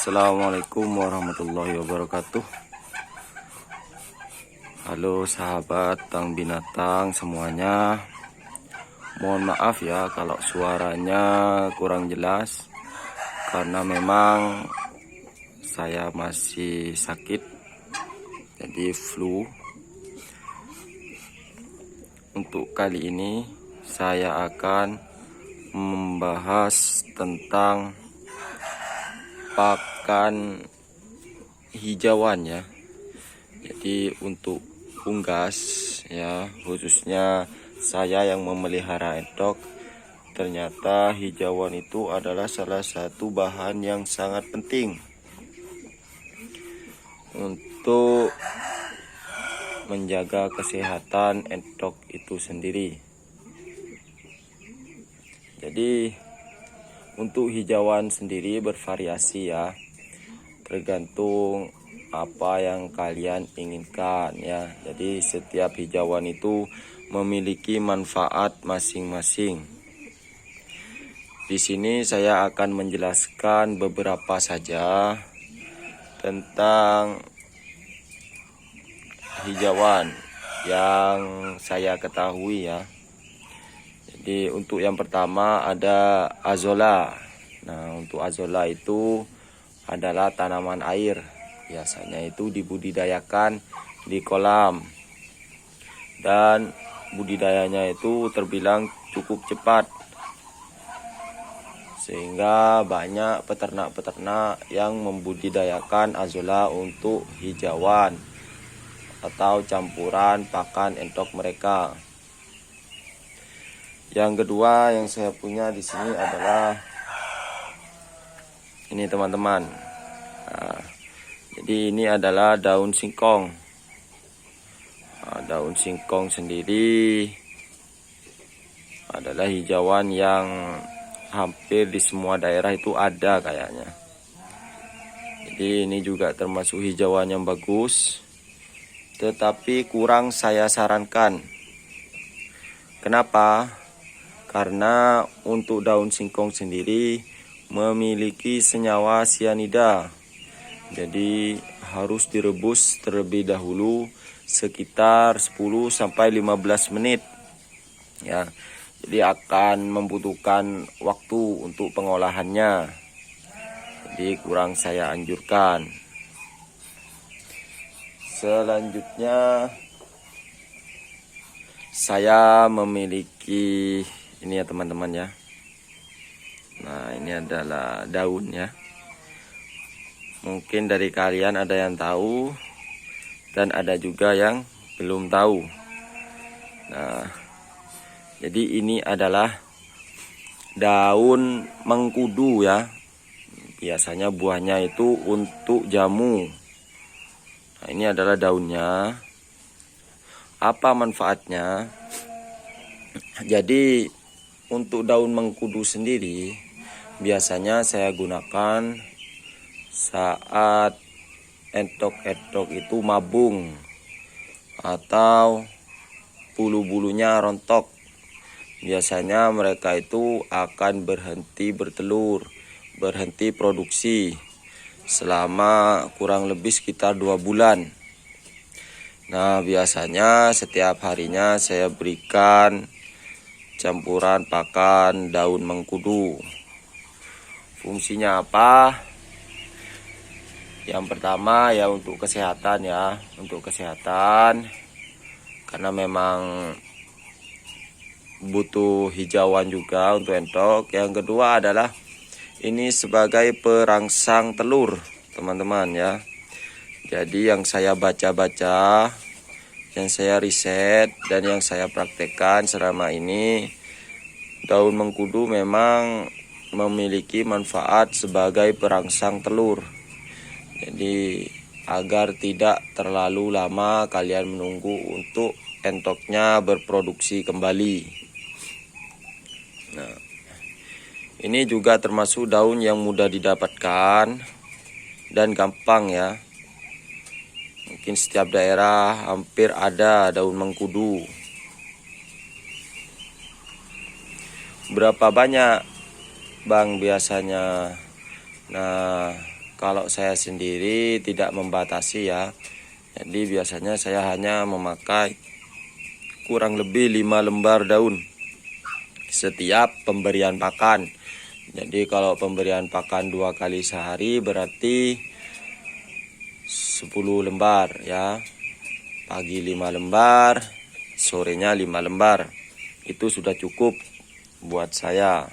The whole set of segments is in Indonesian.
Assalamualaikum warahmatullahi wabarakatuh. Halo sahabat tang binatang semuanya. Mohon maaf ya kalau suaranya kurang jelas, karena memang saya masih sakit, jadi flu. Untuk kali ini saya akan membahas tentang pakan hijauan ya. Jadi untuk unggas ya, khususnya saya yang memelihara entok, ternyata hijauan itu adalah salah satu bahan yang sangat penting untuk menjaga kesehatan entok itu sendiri. Jadi untuk hijauan sendiri bervariasi ya, tergantung apa yang kalian inginkan ya. Jadi setiap hijauan itu memiliki manfaat masing-masing. Di sini saya akan menjelaskan beberapa saja tentang hijauan yang saya ketahui ya. Jadi untuk yang pertama ada azolla. Nah, untuk azolla itu adalah tanaman air. Biasanya itu dibudidayakan di kolam. Dan budidayanya itu terbilang cukup cepat. Sehingga banyak peternak-peternak yang membudidayakan azolla untuk hijauan atau campuran pakan entok mereka. Yang kedua yang saya punya di sini adalah ini teman-teman. Nah, jadi ini adalah daun singkong. Nah, daun singkong sendiri adalah hijauan yang hampir di semua daerah itu ada kayaknya. Jadi ini juga termasuk hijauan yang bagus, tetapi kurang saya sarankan. Kenapa? Karena untuk daun singkong sendiri memiliki senyawa sianida. Jadi harus direbus terlebih dahulu sekitar 10-15 menit. Ya. Jadi akan membutuhkan waktu untuk pengolahannya. Jadi kurang saya anjurkan. Selanjutnya saya memiliki ini ya teman-teman ya. Nah, ini adalah daun ya. Mungkin dari kalian ada yang tahu dan ada juga yang belum tahu. Nah, jadi ini adalah daun mengkudu ya. Biasanya buahnya itu untuk jamu. Nah, ini adalah daunnya. Apa manfaatnya? Jadi untuk daun mengkudu sendiri biasanya saya gunakan saat entok-entok itu mabung atau bulu-bulunya rontok. Biasanya mereka itu akan berhenti bertelur, berhenti produksi selama kurang lebih sekitar 2 bulan. Nah, biasanya setiap harinya saya berikan campuran pakan daun mengkudu. Fungsinya apa? Yang pertama ya untuk kesehatan ya, untuk kesehatan, karena memang butuh hijauan juga untuk entok. Yang kedua adalah ini sebagai perangsang telur, teman-teman ya. Jadi yang saya baca-baca, yang saya riset dan yang saya praktekkan selama ini, daun mengkudu memang memiliki manfaat sebagai perangsang telur. Jadi agar tidak terlalu lama kalian menunggu untuk entoknya berproduksi kembali. Nah, ini juga termasuk daun yang mudah didapatkan dan gampang ya. Mungkin setiap daerah hampir ada daun mengkudu. Berapa banyak Bang biasanya? Nah, Kalau saya sendiri tidak membatasi ya. Jadi biasanya saya hanya memakai kurang lebih 5 lembar daun setiap pemberian pakan. Jadi kalau pemberian pakan 2 kali sehari berarti 10 lembar ya. Pagi 5 lembar, sorenya 5 lembar. Itu sudah cukup buat saya.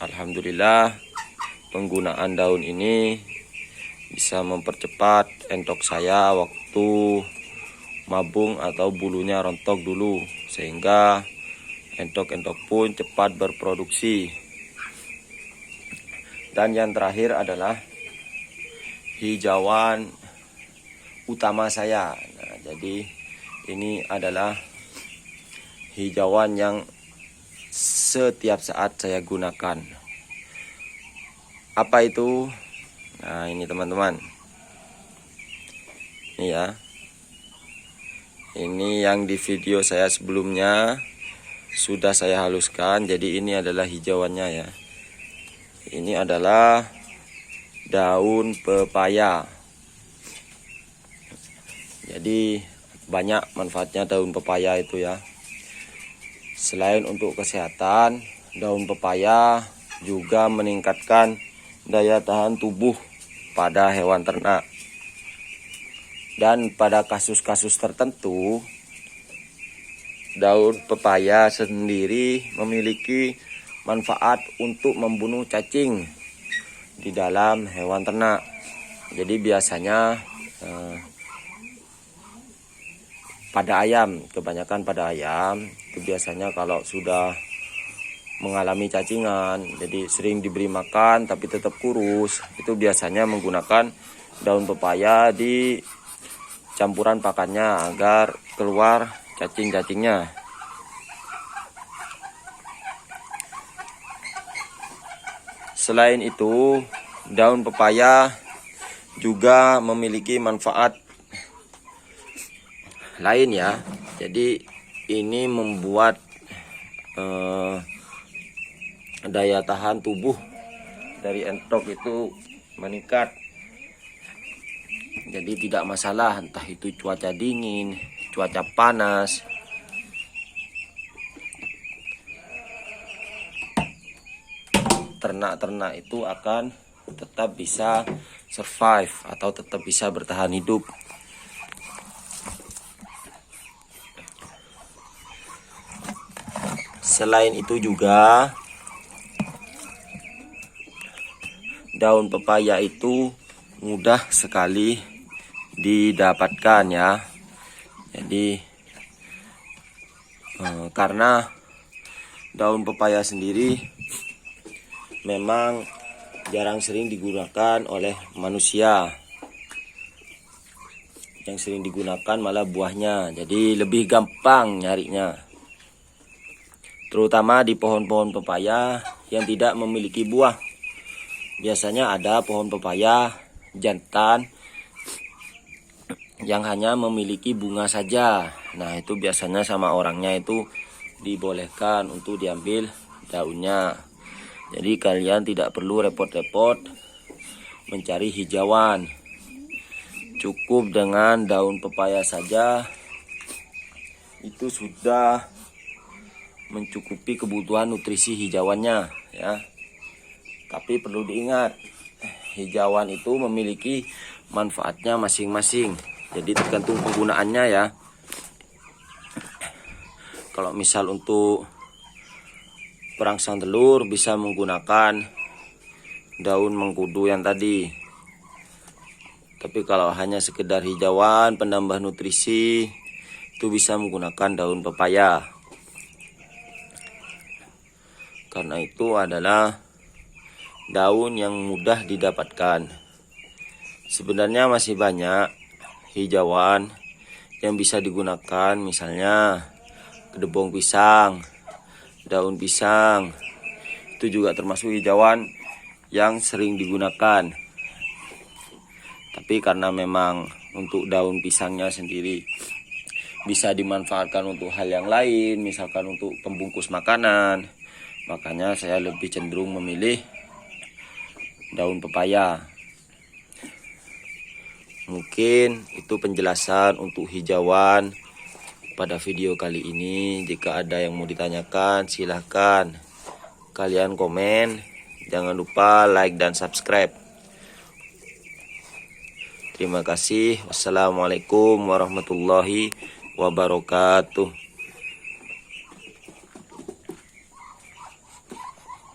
Alhamdulillah penggunaan daun ini bisa mempercepat entok saya waktu mabung atau bulunya rontok dulu, sehingga entok-entok pun cepat berproduksi. Dan yang terakhir adalah hijauan utama saya. Nah, jadi ini adalah hijauan yang setiap saat saya gunakan. Apa itu? Nah, ini teman-teman. Ini ya. Ini yang di video saya sebelumnya sudah saya haluskan. Jadi ini adalah hijauannya ya. Ini adalah daun pepaya. Jadi banyak manfaatnya daun pepaya itu ya. Selain untuk kesehatan, daun pepaya juga meningkatkan daya tahan tubuh pada hewan ternak. Dan pada kasus-kasus tertentu, daun pepaya sendiri memiliki manfaat untuk membunuh cacing di dalam hewan ternak. Jadi biasanya pada ayam, kebanyakan pada ayam, itu biasanya kalau sudah mengalami cacingan, jadi sering diberi makan tapi tetap kurus, itu biasanya menggunakan daun pepaya di campuran pakannya agar keluar cacing-cacingnya. Selain itu, daun pepaya juga memiliki manfaat lain ya. Jadi ini membuat daya tahan tubuh dari entok itu meningkat. Jadi tidak masalah entah itu cuaca dingin, cuaca panas. Ternak-ternak itu akan tetap bisa survive atau tetap bisa bertahan hidup. Selain itu juga daun pepaya itu mudah sekali didapatkan ya. Jadi karena daun pepaya sendiri memang jarang sering digunakan oleh manusia. Yang sering digunakan malah buahnya. Jadi lebih gampang nyarinya. Terutama di pohon-pohon pepaya yang tidak memiliki buah. Biasanya ada pohon pepaya jantan yang hanya memiliki bunga saja. Nah, itu biasanya sama orangnya itu dibolehkan untuk diambil daunnya. Jadi kalian tidak perlu repot-repot mencari hijauan. Cukup dengan daun pepaya saja itu sudah mencukupi kebutuhan nutrisi hijauannya ya. Tapi perlu diingat, hijauan itu memiliki manfaatnya masing-masing. Jadi tergantung penggunaannya ya. Kalau misal untuk perangsang telur bisa menggunakan daun mengkudu yang tadi. Tapi kalau hanya sekedar hijauan penambah nutrisi, itu bisa menggunakan daun pepaya. Karena itu adalah daun yang mudah didapatkan. Sebenarnya masih banyak hijauan yang bisa digunakan, misalnya kedebong pisang, daun pisang. Itu juga termasuk hijauan yang sering digunakan. Tapi karena memang untuk daun pisangnya sendiri bisa dimanfaatkan untuk hal yang lain, misalkan untuk pembungkus makanan, makanya saya lebih cenderung memilih daun pepaya. Mungkin itu penjelasan untuk hijauan pada video kali ini. Jika ada yang mau ditanyakan, silahkan kalian komen. Jangan lupa like dan subscribe. Terima kasih. Wassalamualaikum warahmatullahi wabarakatuh.